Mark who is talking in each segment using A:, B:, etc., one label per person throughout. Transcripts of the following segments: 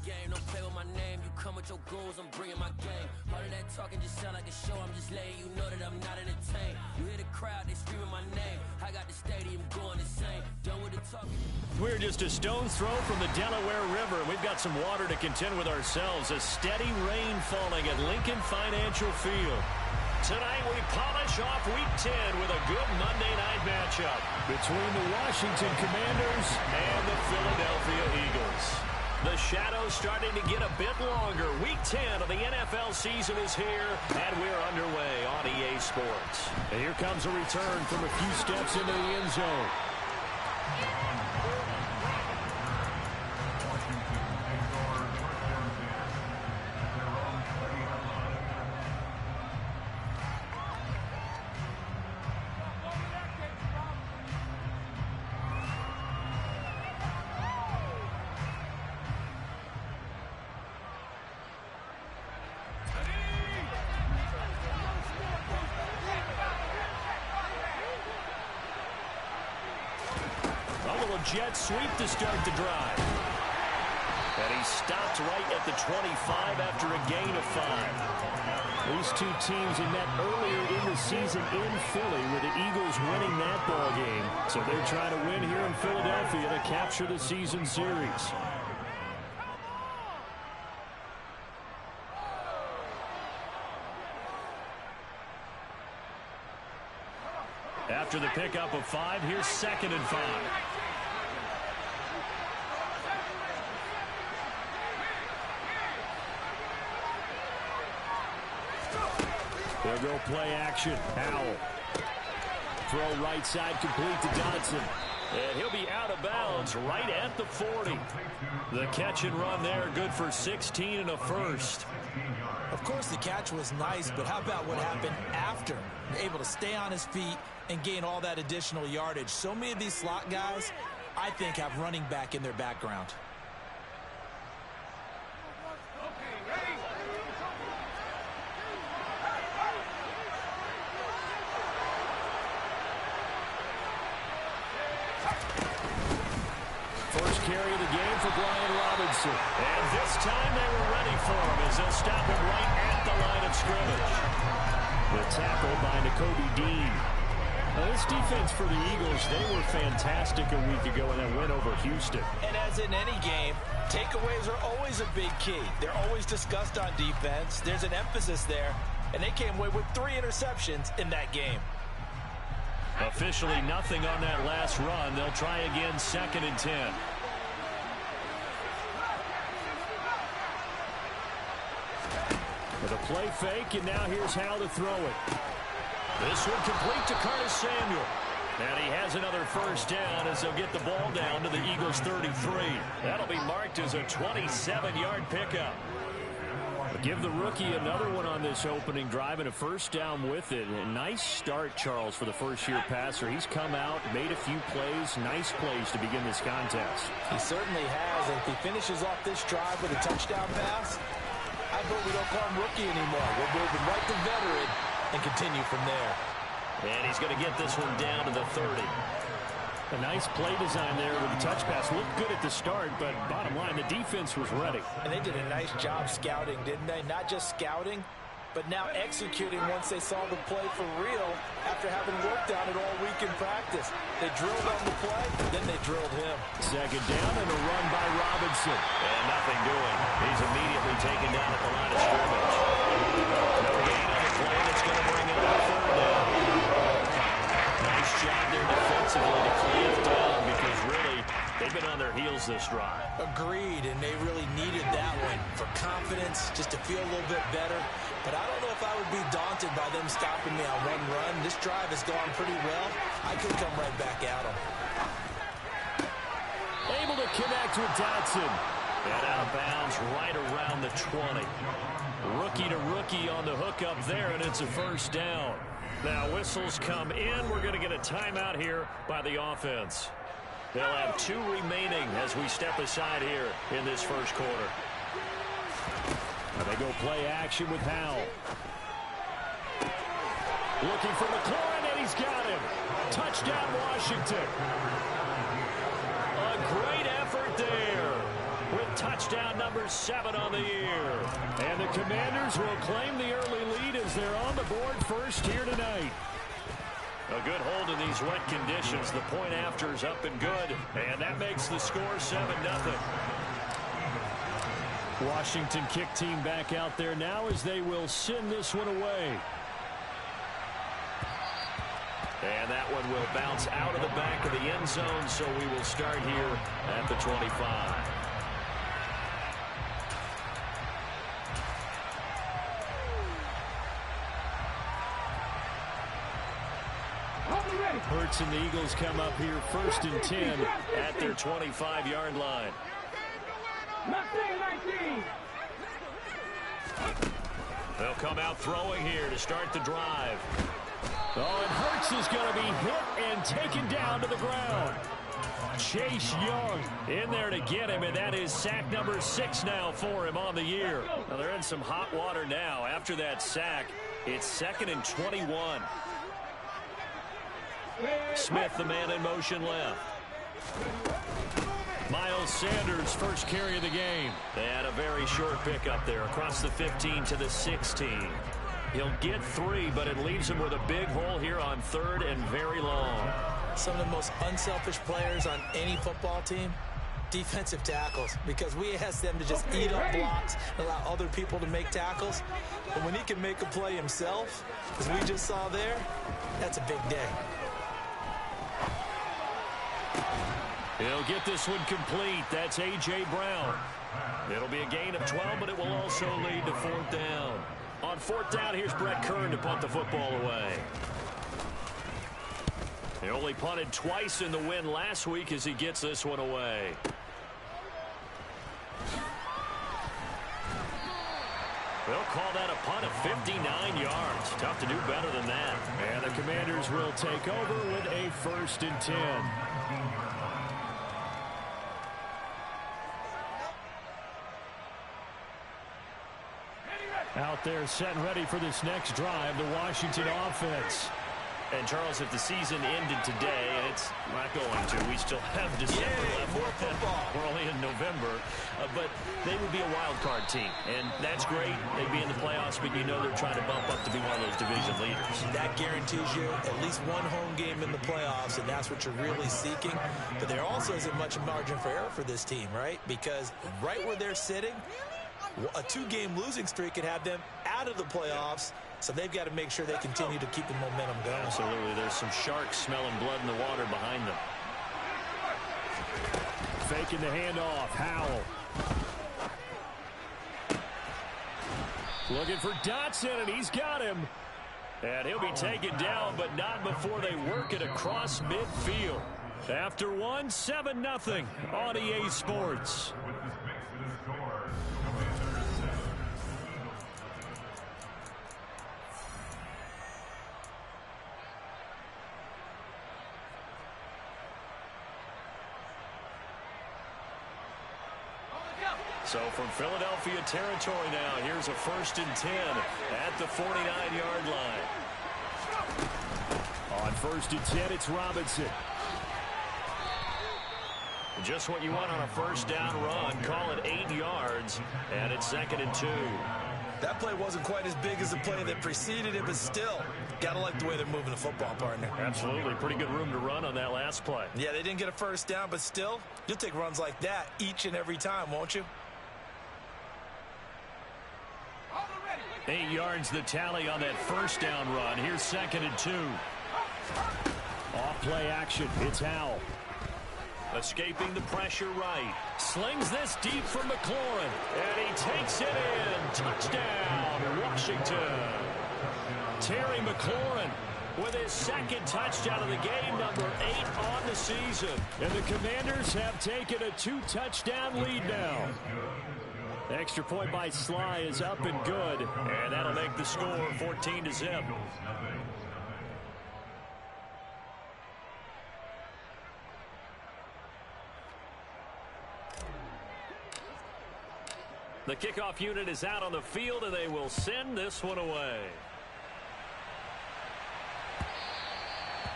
A: game, don't play with my name. You come with your goals, I'm bringing my game. All of that talking just sound like a show, I'm just letting you know that I'm not entertained. You hear the crowd, they screaming my name. I got the stadium going insane. Done with the talking.
B: We're just a stone's throw from the Delaware River. We've got some water to contend with ourselves. A steady rain falling at Lincoln Financial Field. Tonight we polish off Week 10 with a good Monday night matchup between the Washington Commanders and the Philadelphia Eagles. The shadow's starting to get a bit longer. Week 10 of the NFL season is here, and we're underway on EA Sports. And here comes a return from a few steps into the end zone. Jet sweep to start the drive. And he stopped right at the 25 after a gain of 5. These two teams met earlier in the season in Philly with the Eagles winning that ball game. So they're trying to win here in Philadelphia to capture the season series. After the pickup of 5, here's 2nd and 5. They'll go play action. Howell. Throw right side complete to Dodson. And he'll be out of bounds right at the 40. The catch and run there, good for 16 and a first.
C: Of course, the catch was nice, but how about what happened after? Able to stay on his feet and gain all that additional yardage. So many of these slot guys, I think, have running back in their background.
B: First carry of the game for Brian Robinson. And this time they were ready for him as they'll stop him right at the line of scrimmage. The tackle by Nakobe Dean. Now, this defense for the Eagles, they were fantastic a week ago in that win over Houston.
C: And as in any game, takeaways are always a big key. They're always discussed on defense. There's an emphasis there, and they came away with 3 interceptions in that game.
B: Officially nothing on that last run. They'll try again 2nd and 10. With a play fake, and now here's how to throw it. This one complete to Curtis Samuel. And he has another first down as they'll get the ball down to the Eagles' 33. That'll be marked as a 27-yard pickup. Give the rookie another one on this opening drive and a first down with it. A nice start, Charles, for the first-year passer. He's come out, made a few plays, nice plays to begin this contest.
C: He certainly has. And if he finishes off this drive with a touchdown pass, I hope we don't call him rookie anymore. We'll move him right to veteran and continue from there.
B: And he's going to get this one down to the 30. A nice play design there with the touch pass. Looked good at the start, but bottom line, the defense was ready.
C: And they did a nice job scouting, didn't they? Not just scouting, but now executing once they saw the play for real after having worked on it all week in practice. They drilled on the play, then they drilled him.
B: 2nd down and a run by Robinson. And nothing doing. He's immediately taken down at the line of scrimmage. No gain on the play that's going to bring in a 3rd down. Nice job there defensively to clamp down because really they've been on their heels this drive.
C: Agreed, and they really needed that one for confidence, just to feel a little bit better. But I don't know if I would be daunted by them stopping me on one run. This drive has gone pretty well. I could come right back at them.
B: Able to connect with Dodson. And out of bounds right around the 20. Rookie to rookie on the hookup there, and it's a first down. Now whistles come in. We're going to get a timeout here by the offense. They'll have 2 remaining as we step aside here in this first quarter. Now they go play action with Howell. Looking for McLaurin, and he's got him. Touchdown, Washington. A great effort there with touchdown number 7 on the year. And the Commanders will claim the early lead as they're on the board first here tonight. A good hold in these wet conditions. The point after is up and good. And that makes the score 7-0. Washington kick team back out there now as they will send this one away. And that one will bounce out of the back of the end zone, so we will start here at the 25. Hurts and the Eagles come up here 1st and 10 at their 25-yard line. They'll come out throwing here to start the drive. Oh, and Hurts is going to be hit and taken down to the ground. Chase Young in there to get him, and that is sack number 6 now for him on the year. Now they're in some hot water now. After that sack, it's 2nd and 21. Smith, the man in motion left. Miles Sanders, first carry of the game. They had a very short pickup there across the 15 to the 16. He'll get 3, but it leaves him with a big hole here on 3rd and very long.
C: Some of the most unselfish players on any football team, defensive tackles, because we ask them to just eat up blocks and allow other people to make tackles. But when he can make a play himself, as we just saw there, that's a big day.
B: He'll get this one complete. That's A.J. Brown. It'll be a gain of 12, but it will also lead to 4th down. On 4th down, here's Brett Kern to punt the football away. He only punted twice in the win last week as he gets this one away. They'll call that a punt of 59 yards. Tough to do better than that. And the Commanders will take over with a 1st and 10. Out there set and ready for this next drive, the Washington offense. And, Charles, if the season ended today, and it's not going to, we still have December left.
C: More football.
B: We're only in November. But they would be a wild card team. And that's great. They'd be in the playoffs, but you know they're trying to bump up to be one of those division leaders.
C: That guarantees you at least one home game in the playoffs, and that's what you're really seeking. But there also isn't much margin for error for this team, right? Because right where they're sitting, a 2-game losing streak could have them out of the playoffs, so they've got to make sure they continue to keep the momentum going.
B: Absolutely. There's some sharks smelling blood in the water behind them. Faking the handoff. Howell. Looking for Dotson, and he's got him. And he'll be taken down, but not before they work it across midfield. After one, 7-0 on EA Sports. So from Philadelphia territory now, here's a 1st and 10 at the 49-yard line. On 1st and 10, it's Robinson. Just what you want on a 1st down run. Call it 8 yards, and it's 2nd and 2.
C: That play wasn't quite as big as the play that preceded it, but still, gotta like the way they're moving the football, partner.
B: Absolutely. Pretty good room to run on that last play.
C: Yeah, they didn't get a 1st down, but still, you'll take runs like that each and every time, won't you?
B: 8 yards the tally on that 1st down run. Here's 2nd and 2. Off play action. It's Howell. Escaping the pressure right. Slings this deep from McLaurin. And he takes it in. Touchdown, Washington. Terry McLaurin with his 2nd touchdown of the game, number 8 on the season. And the Commanders have taken a 2-touchdown lead now. Extra point by Sly is up and good. And that'll make the score 14-0. The kickoff unit is out on the field, and they will send this one away.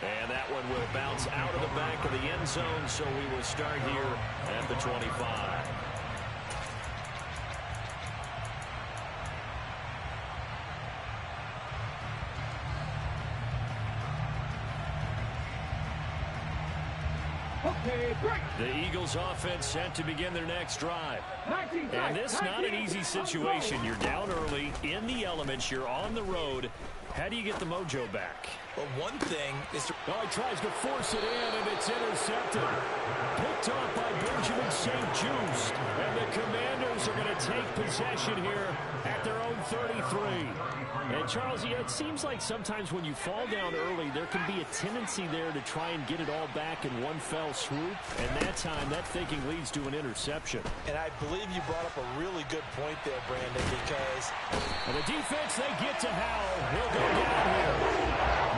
B: And that one will bounce out of the back of the end zone, so we will start here at the 25. The Eagles offense set to begin their next drive. And this is not an easy situation. You're down early, in the elements, you're on the road. How do you get the mojo back?
C: Well, one thing is to...
B: Oh, he tries to force it in, and it's intercepted. Picked off by Benjamin St-Juste. And the Commanders are going to take possession here at their own 33. And, Charles, it seems like sometimes when you fall down early, there can be a tendency there to try and get it all back in one fell swoop. And that time, that thinking leads to an interception.
C: And I believe you brought up a really good point there, Brandon, because...
B: And the defense, they get to Howell. He'll go down here.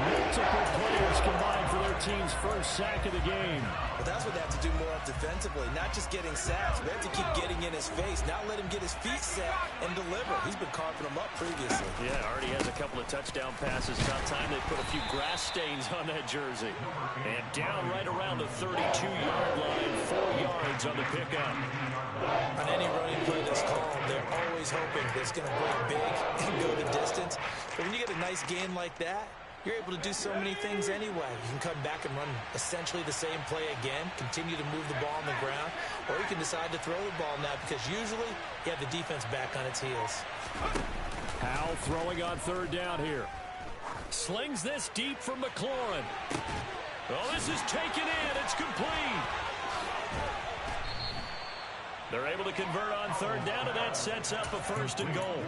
B: Multiple players combined for their team's first sack of the game.
C: But that's what they have to do more of defensively, not just getting sacks. We have to keep getting in his face, not let him get his feet set and deliver. He's been carving them up previously.
B: Yeah, already has a couple of touchdown passes. About time they put a few grass stains on that jersey. And down right around the 32-yard line, 4 yards on the pickup.
C: On any running play that's called, they're always hoping that it's going to break big and go the distance. But when you get a nice gain like that, you're able to do so many things anyway. You can come back and run essentially the same play again, continue to move the ball on the ground, or you can decide to throw the ball now because usually you have the defense back on its heels.
B: Howell throwing on third down here. Slings this deep from McLaurin. Oh, this is taken in. It's complete. They're able to convert on third down, and that sets up a 1st and goal.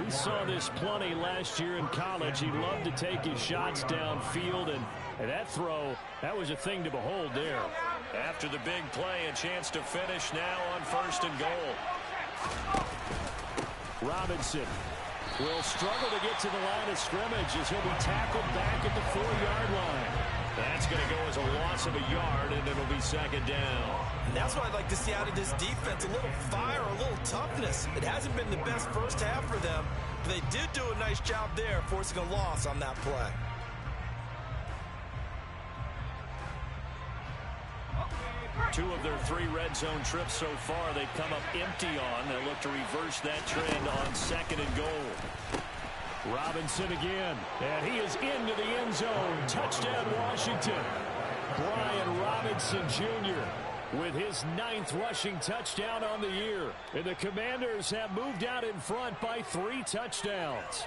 B: We saw this plenty last year in college. He loved to take his shots downfield, and that throw, that was a thing to behold there. After the big play, a chance to finish now on 1st and goal. Robinson will struggle to get to the line of scrimmage as he'll be tackled back at the 4-yard line. That's going to go as a loss of a yard, and it'll be 2nd down.
C: And that's what I'd like to see out of this defense, a little fire, a little toughness. It hasn't been the best first half for them, but they did do a nice job there, forcing a loss on that play.
B: Two of their 3 red zone trips so far, they've come up empty on. They'll look to reverse that trend on 2nd and goal. Robinson again, and he is into the end zone. Touchdown, Washington. Brian Robinson Jr. with his 9th rushing touchdown on the year. And the Commanders have moved out in front by 3 touchdowns.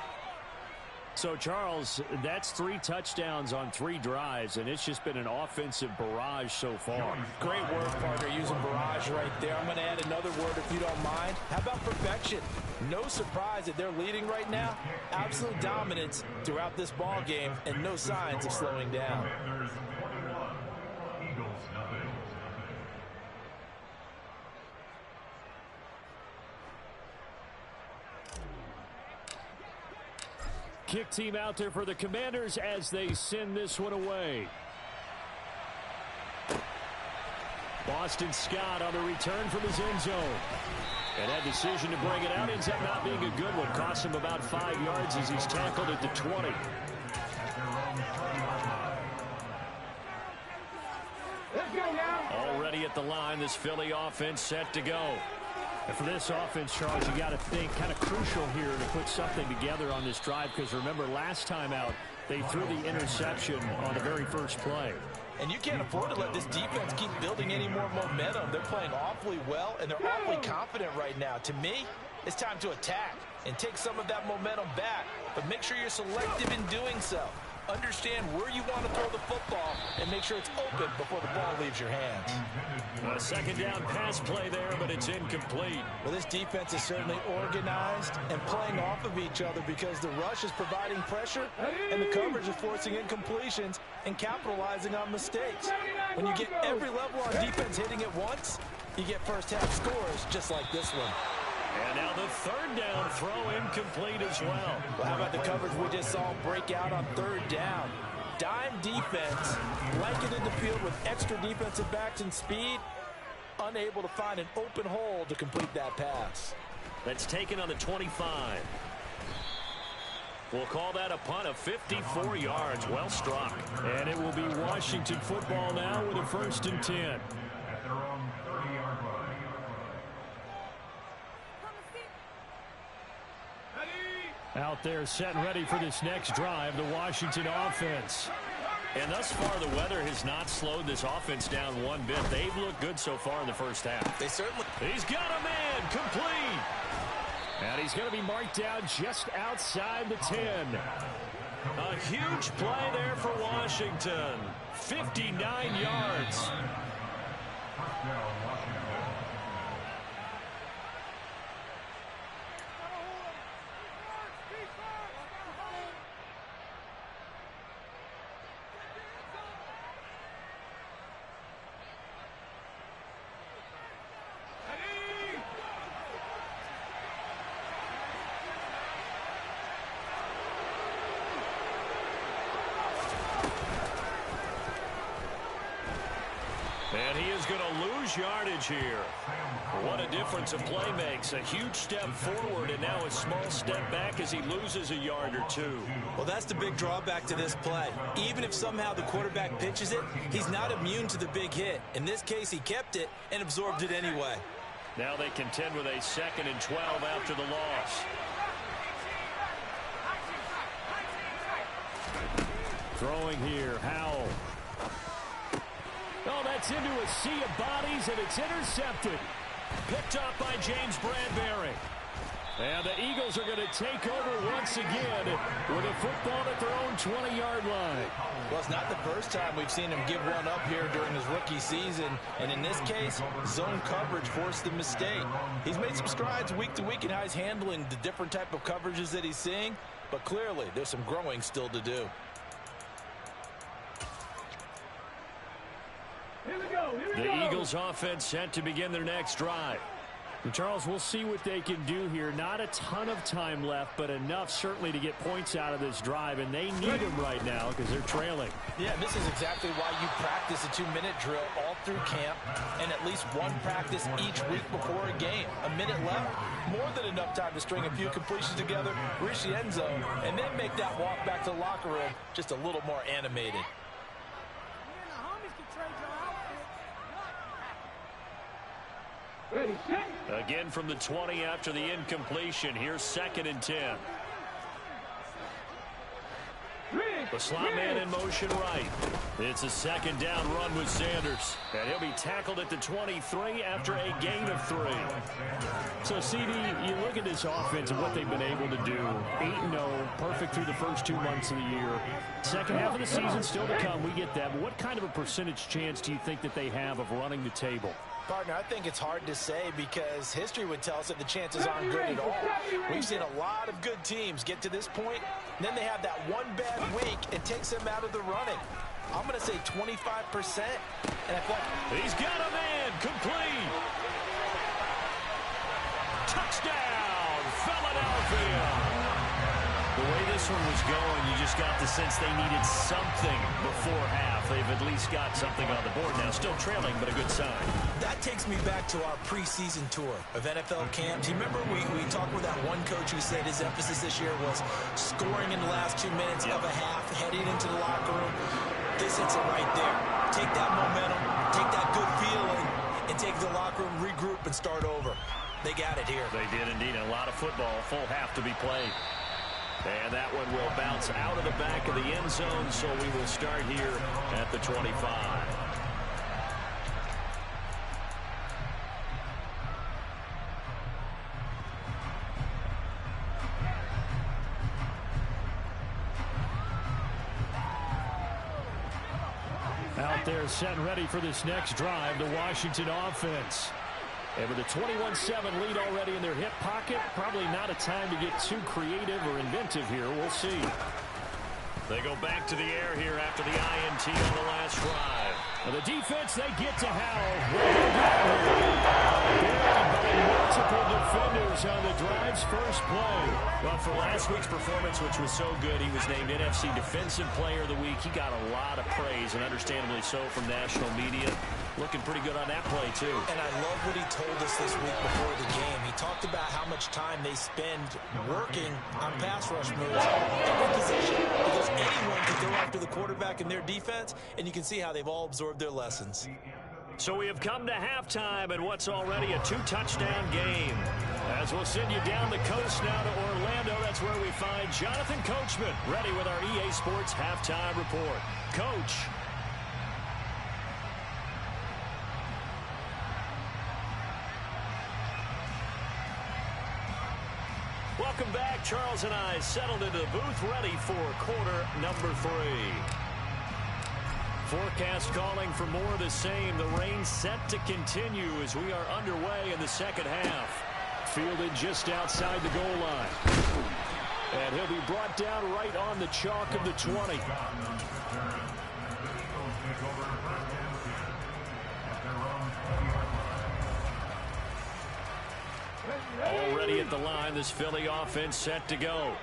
B: So, Charles, that's 3 touchdowns on 3 drives, and it's just been an offensive barrage so far.
C: Great word, partner, using barrage right there. I'm going to add another word if you don't mind. How about perfection? No surprise that they're leading right now. Absolute dominance throughout this ball game, and no signs of slowing down.
B: Kick team out there for the Commanders as they send this one away. Boston Scott on the return from his end zone. And that decision to bring it out ends up not being a good one. Costs him about 5 yards as he's tackled at the 20. Already at the line, this Philly offense set to go. And for this offense, Charles, you got to think kind of crucial here to put something together on this drive because remember last time out they threw the interception on the very first play.
C: And you can't afford to let this defense keep building any more momentum. They're playing awfully well, and they're awfully confident right now. To me, it's time to attack and take some of that momentum back, but make sure you're selective in doing so. Understand where you want to throw the football and make sure it's open before the ball leaves your hands.
B: A 2nd down pass play there, but it's incomplete.
C: Well, this defense is certainly organized and playing off of each other because the rush is providing pressure and the coverage is forcing incompletions and capitalizing on mistakes. When you get every level on defense hitting at once, you get first half scores just like this one.
B: And now the 3rd down throw incomplete as well.
C: Well, how about the coverage we just saw break out on 3rd down? Dime defense, blanketed the field with extra defensive backs and speed, unable to find an open hole to complete that pass.
B: That's taken on the 25. We'll call that a punt of 54 yards. Well struck. And it will be Washington football now with a 1st and 10. Out there set and ready for this next drive, the Washington offense. And thus far, the weather has not slowed this offense down one bit. They've looked good so far in the first half.
C: They certainly...
B: He's got a man complete. And he's going to be marked down just outside the 10. A huge play there for Washington. 59 yards. And he is going to lose yardage here. What a difference a play makes. A huge step forward and now a small step back as he loses a yard or two.
C: Well, that's the big drawback to this play. Even if somehow the quarterback pitches it, he's not immune to the big hit. In this case, he kept it and absorbed it anyway.
B: Now they contend with a 2nd and 12 after the loss. Throwing here, Howell. Oh, that's into a sea of bodies, and it's intercepted. Picked up by James Bradbury. And the Eagles are going to take over once again with a football at their own 20-yard line.
C: Well, it's not the first time we've seen him give one up here during his rookie season. And in this case, zone coverage forced the mistake. He's made some strides week to week in how he's handling the different type of coverages that he's seeing. But clearly, there's some growing still to do.
B: The Eagles offense set to begin their next drive. And Charles, we'll see what they can do here. Not a ton of time left, but enough certainly to get points out of this drive, and they need them right now because they're trailing.
C: Yeah, this is exactly why you practice a 2-minute drill all through camp and at least one practice each week before a game. A minute left, more than enough time to string a few completions together, reach the end zone, and then make that walk back to the locker room just a little more animated.
B: Again from the 20 after the incompletion. Here's 2nd and 10. The slot man in motion right. It's a 2nd down run with Sanders. And he'll be tackled at the 23 after a gain of 3. So, CD, you look at this offense and what they've been able to do. 8-0, perfect through the first 2 months of the year. Second half of the season still to come. We get that. But what kind of a percentage chance do you think that they have of running the table?
C: Partner, I think it's hard to say because history would tell us that the chances aren't good at all. We've seen a lot of good teams get to this point, and then they have that one bad week and takes them out of the running. I'm going to say 25%, and I feel like...
B: He's got a man complete. Touchdown, Philadelphia. The way this one was going, you just got the sense they needed something before half. They've at least got something on the board now. Still trailing, but a good sign.
C: That takes me back to our preseason tour of NFL camps. You remember we talked with that one coach who said his emphasis this year was scoring in the last 2 minutes of a half, heading into the locker room. This hits it right there. Take that momentum, take that good feeling, and take the locker room, regroup, and start over. They got it here.
B: They did indeed. A lot of football, full half to be played. And that one will bounce out of the back of the end zone, so we will start here at the 25. Out there set and ready for this next drive, the Washington offense. And with a 21-7 lead already in their hip pocket, probably not a time to get too creative or inventive here. We'll see. They go back to the air here after the INT on the last drive. And the defense, they get to Howell. Buried by multiple defenders on the drive's first play. Well, for last week's performance, which was so good, he was named NFC Defensive Player of the Week. He got a lot of praise, and understandably so, from national media. Looking pretty good on that play, too.
C: And I love what he told us this week before the game. He talked about how much time they spend working on pass rush moves, every position, because anyone can go after the quarterback in their defense, and you can see how they've all absorbed their lessons.
B: So we have come to halftime in what's already a 2-touchdown game. As we'll send you down the coast now to Orlando, that's where we find Jonathan Coachman, ready with our EA Sports Halftime Report. Coach. Welcome back. Charles and I settled into the booth, ready for quarter number 3. Forecast calling for more of the same. The rain set to continue as we are underway in the second half. Fielded just outside the goal line. And he'll be brought down right on the chalk of the 20. Already at the line, this Philly offense set to go.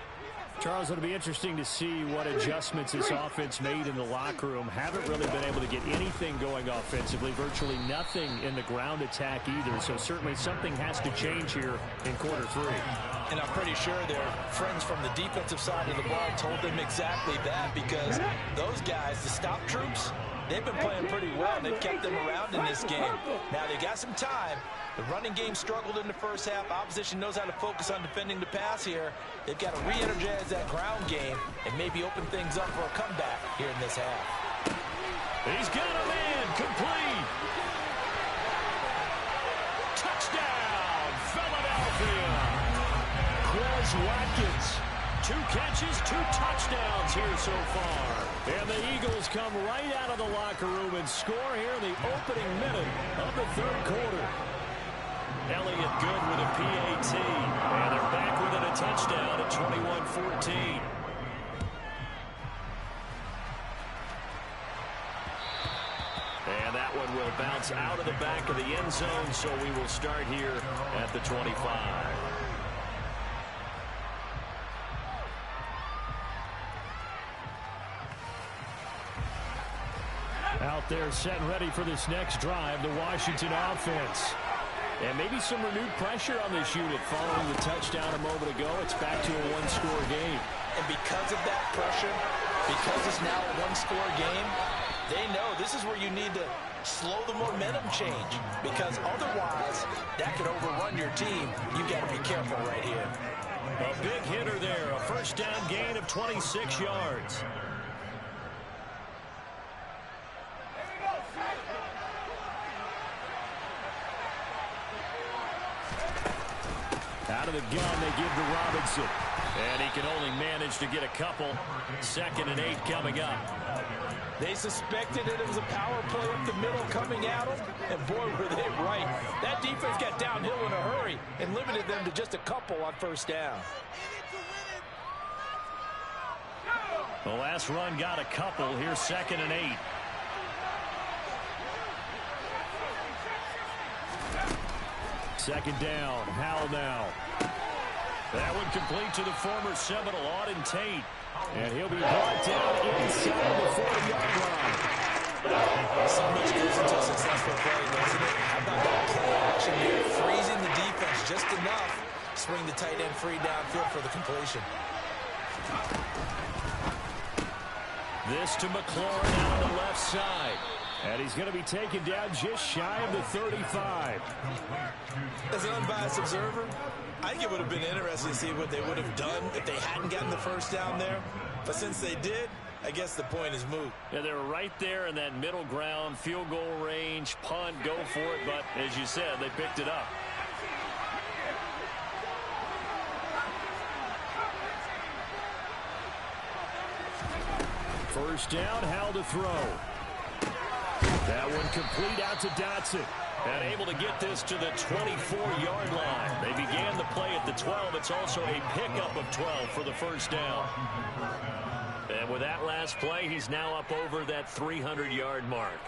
B: Charles, it'll be interesting to see what adjustments this offense made in the locker room. Haven't really been able to get anything going offensively, virtually nothing in the ground attack either. So certainly something has to change here in quarter 3.
C: And I'm pretty sure their friends from the defensive side of the ball told them exactly that, because those guys, the stop troops, they've been playing pretty well, and they've kept them around in this game. Now, they got some time. The running game struggled in the first half. Opposition knows how to focus on defending the pass here. They've got to re-energize that ground game and maybe open things up for a comeback here in this half.
B: He's got a man, complete. Touchdown, Philadelphia. Quez Watkins. 2 catches, 2 touchdowns here so far. And the Eagles come right out of the locker room and score here in the opening minute of the third quarter. Elliott good with a PAT. And they're back within a touchdown at 21-14. And that one will bounce out of the back of the end zone, so we will start here at the 25. Out there set and ready for this next drive, the Washington offense. And maybe some renewed pressure on this unit following the touchdown a moment ago. It's back to a 1-score game.
C: And because of that pressure, because it's now a 1-score game, they know this is where you need to slow the momentum change, because otherwise that could overrun your team. You got to be careful right here.
B: A big hitter there, a first down gain of 26 yards. Out of the gun, they give to Robinson. And he can only manage to get a couple. 2nd and 8 coming up.
C: They suspected it was a power play up the middle coming at them, and boy, were they right. That defense got downhill in a hurry and limited them to just a couple on first down.
B: The last run got a couple. Here's 2nd and 8. Second down, Howell now. That one complete to the former Seminole, Auden Tate. And he'll be brought down inside the 40-yard line.
C: So much goes into a successful play, doesn't it? How about that play action here? Freezing the defense just enough. Swing the tight end free downfield for the completion.
B: This to McLaurin out on the left side. And he's going to be taken down just shy of the 35.
C: As an unbiased observer, I think it would have been interesting to see what they would have done if they hadn't gotten the first down there. But since they did, I guess the point is moot.
B: Yeah, they were right there in that middle ground, field goal range, punt, go for it. But as you said, they picked it up. First down, Howell to throw. That one complete out to Dotson. And able to get this to the 24-yard line. They began the play at the 12. It's also a pickup of 12 for the first down. And with that last play, he's now up over that 300-yard mark.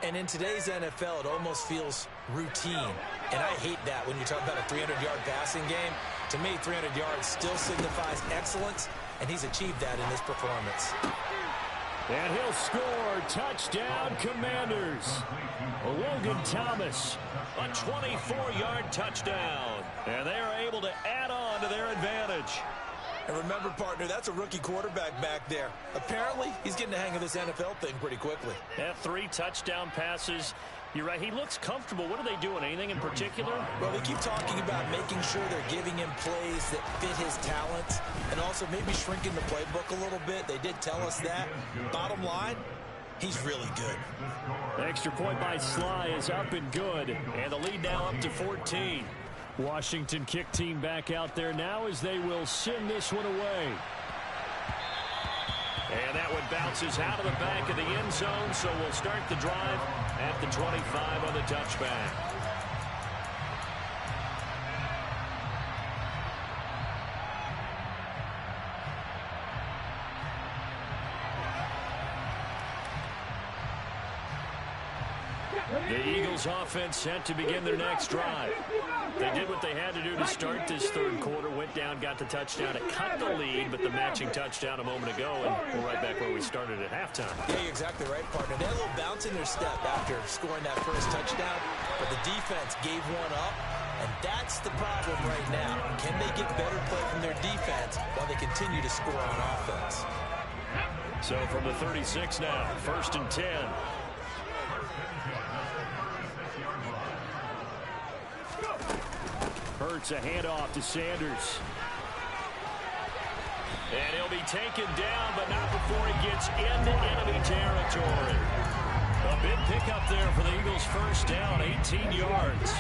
C: And in today's NFL, it almost feels routine. And I hate that when you talk about a 300-yard passing game. To me, 300 yards still signifies excellence, and he's achieved that in this performance.
B: And he'll score. Touchdown, Commanders. Logan Thomas, a 24-yard touchdown. And they are able to add on to their advantage.
C: And remember, partner, that's a rookie quarterback back there. Apparently, he's getting the hang of this NFL thing pretty quickly.
B: Had 3 touchdown passes You're right. He looks comfortable. What are they doing? Anything in particular?
C: Well, they keep talking about making sure they're giving him plays that fit his talents and also maybe shrinking the playbook a little bit. They did tell us that. Bottom line, he's really good.
B: The extra point by Sly is up and good. And the lead now up to 14. Washington kick team back out there now as they will send this one away. And that one bounces out of the back of the end zone, so we'll start the drive at the 25 on the touchback. The Eagles offense set to begin their next drive. They did what they had to do to start this third quarter, went down, got the touchdown to cut the lead, but the matching touchdown a moment ago, and we're right back where we started at halftime.
C: Yeah, you're exactly right, partner. They had a little bounce in their step after scoring that first touchdown, but the defense gave one up, and that's the problem right now. Can they get better play from their defense while they continue to score on offense?
B: So from the 36 now, 1st and 10. Hurts a handoff to Sanders. And he'll be taken down, but not before he gets into enemy territory. A big pickup there for the Eagles' first down, 18 yards.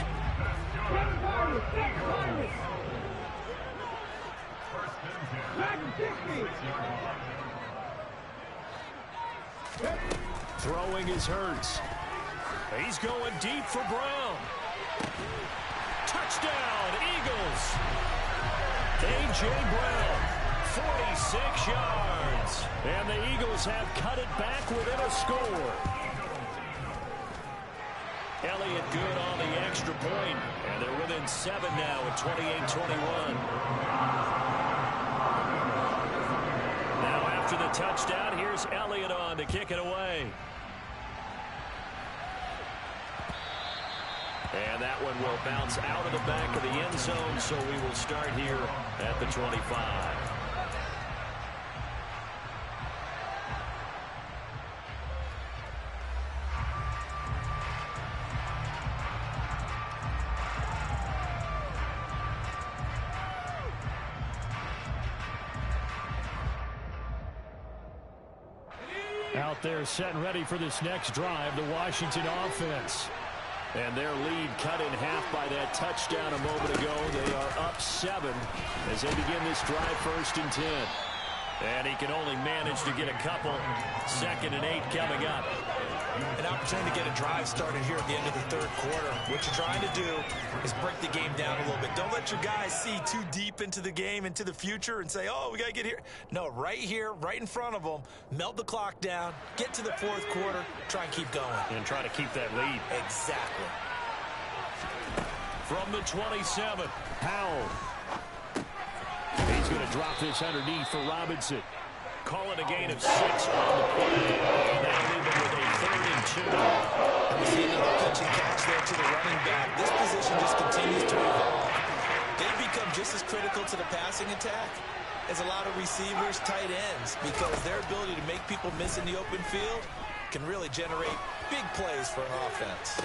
B: Throwing is Hurts. He's going deep for Brown. Touchdown, Eagles. A.J. Brown, 46 yards. And the Eagles have cut it back within a score. Elliott good on the extra point. And they're within 7 now at 28-21. Now after the touchdown, here's Elliott on to kick it away. And that one will bounce out of the back of the end zone, so we will start here at the 25. Out there set and ready for this next drive, the Washington offense. And their lead cut in half by that touchdown a moment ago. They are up 7 as they begin this drive, 1st and 10. And he can only manage to get a couple. 2nd and 8 coming up.
C: An opportunity to get a drive started here at the end of the third quarter. What you're trying to do is break the game down a little bit. Don't let your guys see too deep into the game, into the future, and say, oh, we got to get here. No, right here, right in front of them, melt the clock down, get to the fourth quarter, try and keep going.
B: And try to keep that lead.
C: Exactly.
B: From the 27, Powell. He's going to drop this underneath for Robinson. Call it a gain of 6 on the play. That'll leave them with a 3rd and 2.
C: And we see another pitching catch there to the running back. This position just continues to evolve. They've become just as critical to the passing attack as a lot of receivers, tight ends, because their ability to make people miss in the open field can really generate big plays for an offense.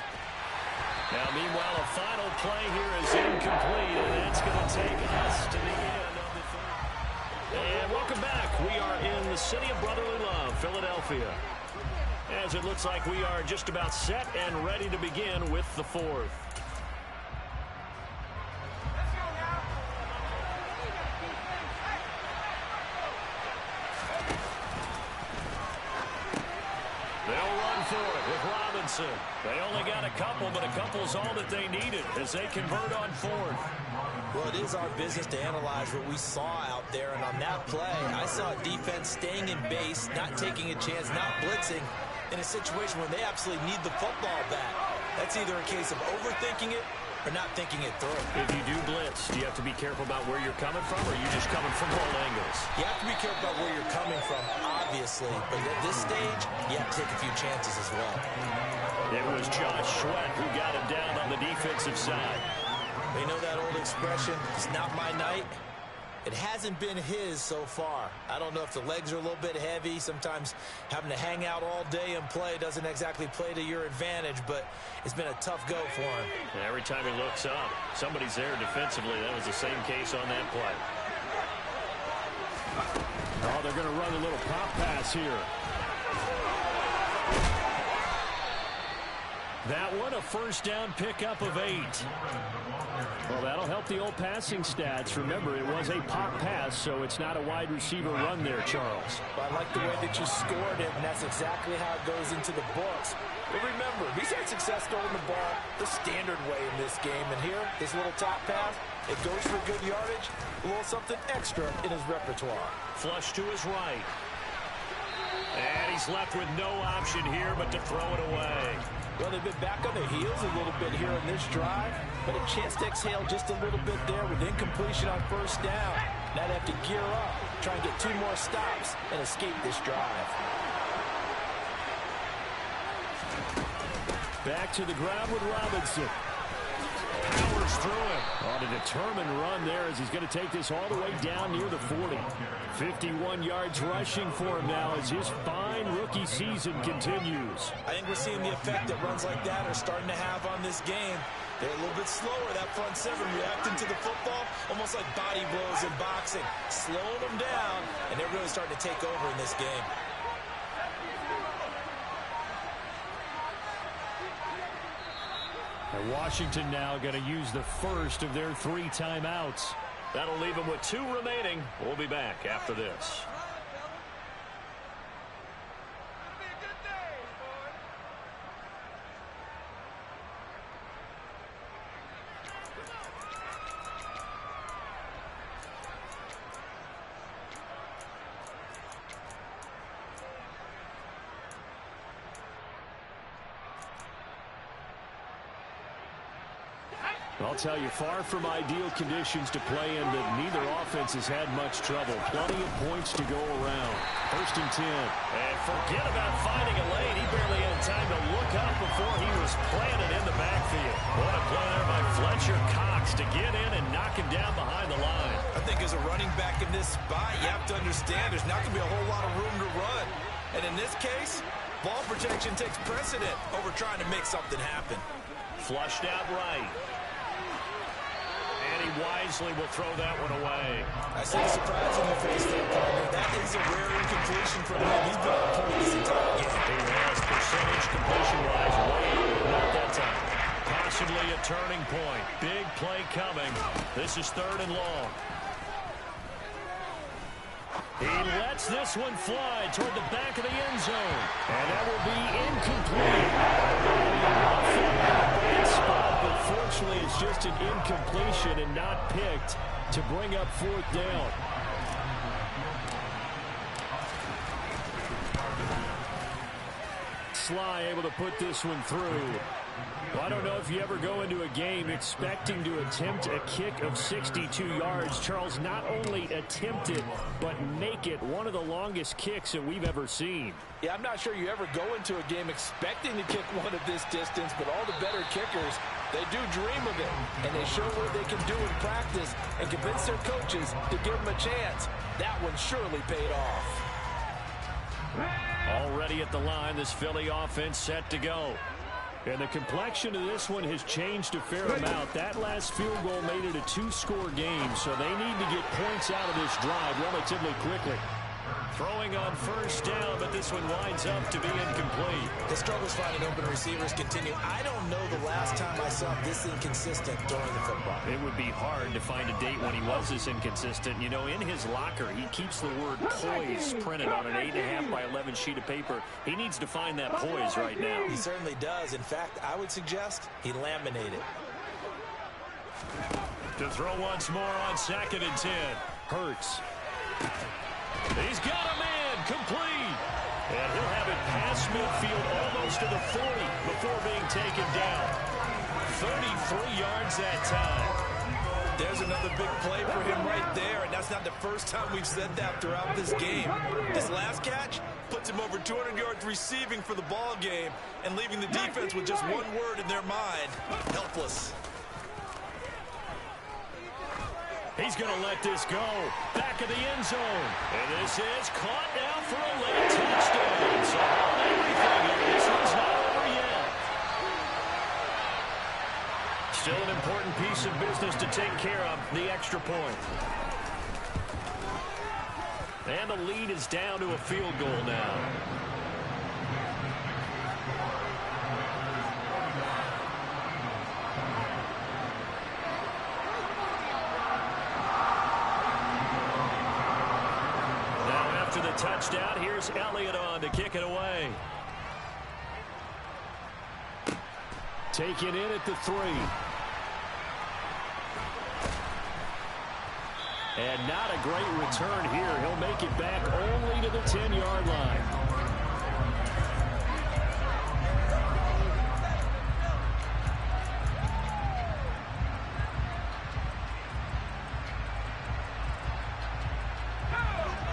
B: Now, meanwhile, a final play here is incomplete, and that's going to take us to the end of the third. And welcome back. We are in the city of brotherly love, Philadelphia, as it looks like we are just about set and ready to begin with the fourth. They'll run for it with Robinson. They only got a couple, but a couple's all that they needed as they convert on 4th.
C: Well, it is our business to analyze what we saw out there, and on that play, I saw defense staying in base, not taking a chance, not blitzing, in a situation where they absolutely need the football back. That's either a case of overthinking it or not thinking it through.
B: If you do blitz, do you have to be careful about where you're coming from, or are you just coming from all angles?
C: You have to be careful about where you're coming from, obviously, but at this stage, you have to take a few chances as well.
B: It was Josh Sweat who got him down on the defensive side.
C: You know that old expression, it's not my night. It hasn't been his so far. I don't know if the legs are a little bit heavy. Sometimes having to hang out all day and play doesn't exactly play to your advantage, but it's been a tough go for him.
B: And every time he looks up, somebody's there defensively. That was the same case on that play.
D: Oh, they're going to run a little pop pass here.
B: That one, a first down pickup of 8.
D: Well, that'll help the old passing stats. Remember, it was a pop pass, so it's not a wide receiver run there, Charles.
C: Well, I like the way that you scored it, and that's exactly how it goes into the books. But remember, he's had success throwing the ball the standard way in this game. And here, this little top pass, it goes for good yardage, a little something extra in his repertoire.
B: Flush to his right. And he's left with no option here but to throw it away.
C: Well, they've been back on their heels a little bit here in this drive, but a chance to exhale just a little bit there with incompletion on first down. Now they have to gear up, try and get 2 more stops, and escape this drive.
D: Back to the ground with Robinson.
B: Powers through it.
D: On a determined run there as he's going to take this all the way down near the 40. 51 yards rushing for him now as his fine rookie season continues.
C: I think we're seeing the effect that runs like that are starting to have on this game. They're a little bit slower, that front 7, reacting to the football, almost like body blows in boxing. Slowing them down, and they're really starting to take over in this game.
D: And Washington now going to use the first of their 3 timeouts.
B: That'll leave them with 2 remaining. We'll be back after this.
D: I'll tell you, far from ideal conditions to play in, but neither offense has had much trouble. Plenty of points to go around. First and 10.
B: And forget about finding a lane. He barely had time to look up before he was planted in the backfield. What a play there by Fletcher Cox to get in and knock him down behind the line.
C: I think as a running back in this spot, you have to understand there's not going to be a whole lot of room to run. And in this case, ball protection takes precedent over trying to make something happen.
B: Flushed out right. And he wisely will throw that one away.
C: I see the surprise in your face there, partner. That is a rare incompletion from him. He's been on point this entire game.
B: He has percentage completion-wise way not that time. Possibly a turning point. Big play coming. This is 3rd and long. He lets this one fly toward the back of the end zone. And that will be incomplete. Bad spot, but fortunately it's just an incompletion and not picked to bring up 4th down.
D: Sly able to put this one through. Well, I don't know if you ever go into a game expecting to attempt a kick of 62 yards. Charles, not only attempt it, but make it one of the longest kicks that we've ever seen.
C: Yeah, I'm not sure you ever go into a game expecting to kick one of this distance, but all the better kickers, they do dream of it, and they show what they can do in practice and convince their coaches to give them a chance. That one surely paid off.
B: Already at the line, this Philly offense set to go.
D: And the complexion of this one has changed a fair amount. That last field goal made it a 2-score game, so they need to get points out of this drive relatively quickly.
B: Throwing on first down, but this one winds up to be incomplete.
C: The struggles finding open receivers continue. I don't know the last time I saw him this inconsistent during the football.
B: It would be hard to find a date when he was this inconsistent. You know, in his locker, he keeps the word poise printed on an 8.5 by 11 sheet of paper. He needs to find that poise right now.
C: He certainly does. In fact, I would suggest he laminate it.
B: To throw once more on 2nd and 10.
D: Hurts.
B: He's got a man complete. And he'll have it past midfield almost to the 40 before being taken down. 33 yards that time.
C: There's another big play for him right there, and that's not the first time we've said that throughout this game. This last catch puts him over 200 yards receiving for the ball game and leaving the defense with just one word in their mind: helpless.
B: He's going to let this go. Back of the end zone. And this is caught now for a late touchdown. So hold everything here. This one's not over yet. Still an important piece of business to take care of, the extra point. And the lead is down to a field goal now. After the touchdown, here's Elliott on to kick it away. Taken in at the 3. And not a great return here. He'll make it back only to the 10-yard line.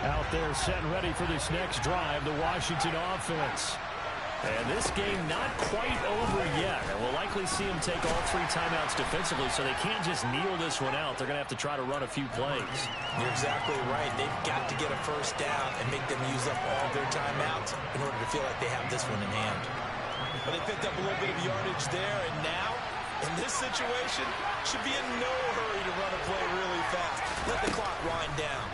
B: Out there set and ready for this next drive, the Washington offense. And this game not quite over yet. And we'll likely see them take all 3 timeouts defensively, so they can't just kneel this one out. They're going to have to try to run a few plays.
C: You're exactly right. They've got to get a first down and make them use up all their timeouts in order to feel like they have this one in hand. But they picked up a little bit of yardage there, and now, in this situation, should be in no hurry to run a play really fast. Let the clock wind down.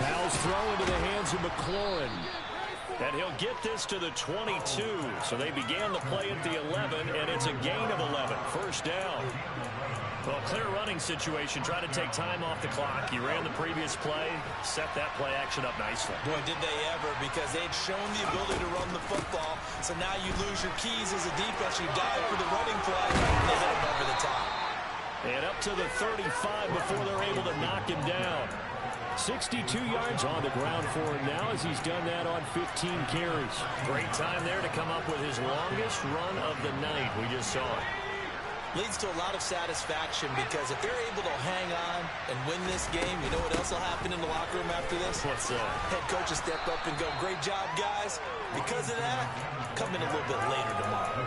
B: Powell's throw into the hands of McLaurin. And he'll get this to the 22. So they began the play at the 11, and it's a gain of 11. First down. Well, clear running situation. Try to take time off the clock. He ran the previous play, set that play action up nicely.
C: Boy, did they ever, because they'd shown the ability to run the football. So now you lose your keys as a defense. You dive for the running play, and they hit him over the top.
B: And up to the 35 before they're able to knock him down. 62 yards on the ground for him now as he's done that on 15 carries. Great time there to come up with his longest run of the night. We just saw it.
C: Leads to a lot of satisfaction, because if they're able to hang on and win this game, you know what else will happen in the locker room after this?
B: What's that?
C: Head coach will step up and go, "Great job, guys." Because of that, come in a little bit later tomorrow.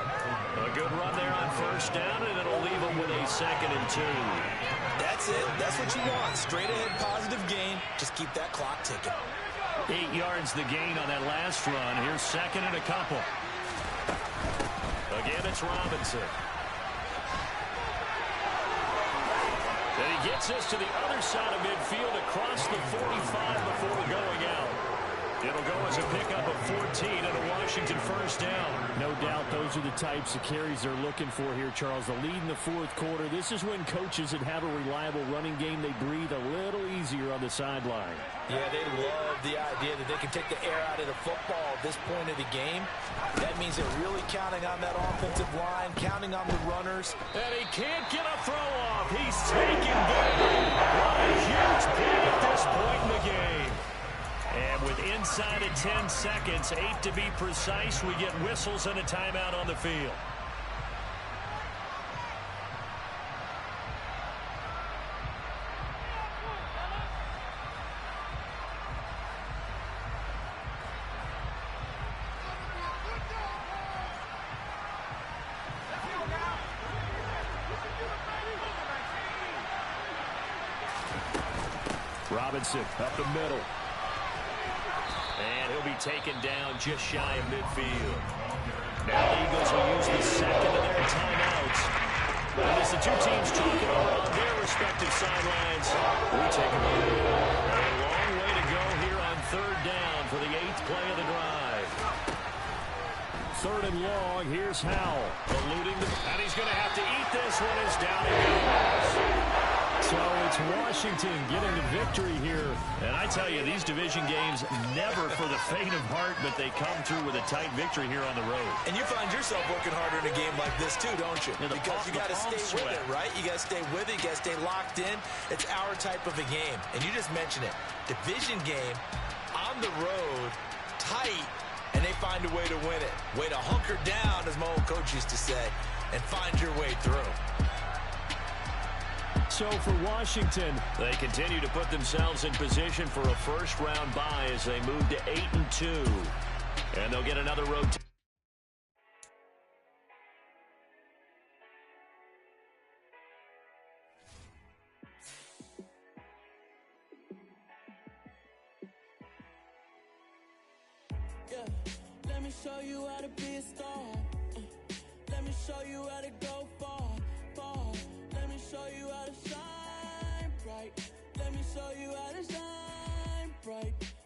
B: A good run there on first down, and it'll leave them with a 2nd and 2.
C: That's it. That's what you want. Straight ahead, positive gain. Just keep that clock ticking.
B: 8 yards the gain on that last run. Here's 2nd and a couple. Again, it's Robinson. And he gets us to the other side of midfield across the 45 before going out. It'll go as a pickup of 14 and a Washington first down.
D: No doubt those are the types of carries they're looking for here, Charles. The lead in the 4th quarter. This is when coaches that have a reliable running game, they breathe a little easier on the sideline.
C: Yeah, they love the idea that they can take the air out of the football at this point of the game. That means they're really counting on that offensive line, counting on the runners.
B: And he can't get a throw off. He's taken down. What a huge play at this point in the game. And with inside of 10 seconds, 8 to be precise, we get whistles and a timeout on the field. Robinson up the middle. And he'll be taken down just shy of midfield. Now the Eagles will use the 2nd of their timeouts. And as the two teams talking over on their respective sidelines, we take a long way to go here on 3rd down for the 8th play of the drive.
D: 3rd and long. Here's Howell.
B: Eluding the, and he's going to have to eat this one as down he goes.
D: So it's Washington getting the victory here.
B: And I tell you, these division games never for the faint of heart, but they come through with a tight victory here on the road.
C: And you find yourself working harder in a game like this too, don't you? Yeah, because you got to stay with it, right? You got to stay with it. You got to stay locked in. It's our type of a game. And you just mentioned it. Division game, on the road, tight, and they find a way to win it. Way to hunker down, as my old coach used to say, and find your way through.
D: So for Washington,
B: they continue to put themselves in position for a first-round bye as they move to 8-2. And they'll get another road.
A: me show you how to be a star. Let me show you how to go far, far. Let me show you how to shine bright. Let me show you how to shine bright.